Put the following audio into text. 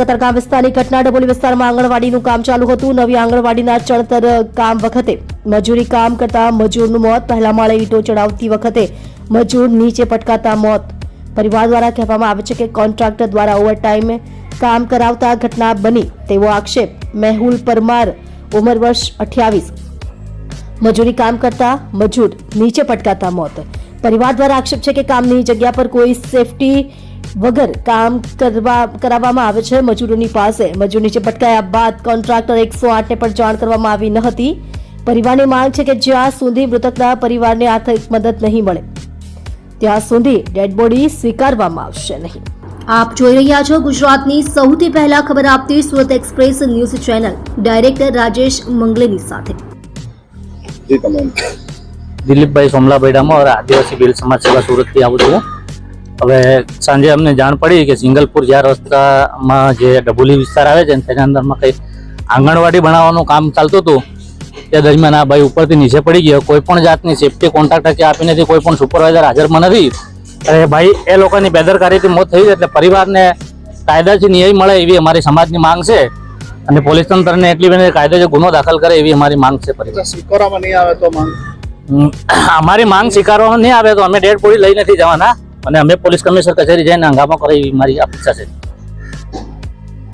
કતારગામ વિસ્તારની ઘટના ડબોલી વિસ્તારમાં આંગણવાડીનું કામ ચાલુ હતું। નવી આંગણવાડીના ચણતર કામ વખતે મજૂરી કામ કરતા મજૂરનું મોત। પહેલા માળે ઈંટો ચડાવતી વખતે મજૂર નીચે પટકાતા મોત। પરિવાર દ્વારા કહેવામાં આવે છે કે કોન્ટ્રાક્ટર દ્વારા ઓવરટાઈમ કામ કરાવતા ઘટના બની તેવો આક્ષેપ। મેહુલ પરમાર, ઉંમર વર્ષ 28, મજૂરી કામ કરતા મજૂર નીચે પટકાતા મોત। પરિવાર દ્વારા આક્ષેપ છે કે કામની જગ્યા પર કોઈ સેફટી વગર કામ કરાવવામાં આવે છે। મજૂરોની પાસે મજૂર નીચે પટકાયા બાદ કોન્ટ્રાક્ટર 108 ને પણ જાણ કરવામાં આવી ન હતી। પરિવારની માંગ છે કે જ્યાં સુધી મૃતકના પરિવારને આર્થિક મદદ નહીં મળે ત્યાં સુધી ડેડ બોડી સ્વીકારવામાં આવશે નહીં। આપ જોઈ રહ્યા છો ગુજરાતની સૌથી પહેલા ખબર આપતી Surat express news channel. Director Rajesh મંગલેની સાથે दिलीप भाई सोमलाभाई डामोर और आदिवासी भील समाज सेवा सूरत थी आવું છું। હવે સાંજે અમને જાણ પડી કે સિંગલપુર જ્યાં રસ્તામાં જે ડબોલી વિસ્તાર આવે છે તેના અંદરમાં કંઈ આંગણવાડી બનાવવાનું કામ ચાલતું હતું। તે દરમિયાન આ ભાઈ ઉપરથી નીચે પડી ગયો। કોઈ પણ જાતની સેફટી કોન્ટ્રાક્ટર કે આપી નથી, કોઈ પણ સુપરવાઇઝર હાજરમાં નથી। અને ભાઈ એ લોકોની બેદરકારીથી મોત થઈ છે, એટલે પરિવારને કાયદાથી ન્યાય મળે એવી અમારી સમાજની માંગ છે અને પોલીસ તંત્રને એટલી બધી કાયદેસર ગુનો દાખલ કરે એવી અમારી માંગ છે। પરિવાર સ્વીકારવામાં નહીં આવે તો માંગ અમારી માંગ સ્વીકારવામાં નહીં આવે તો અમે ડેડ બોડી લઈ નથી જવાના અને અમે પોલીસ કમિશનર કચેરી જઈને હંગામા કરે એવી મારી અપેક્ષા છે।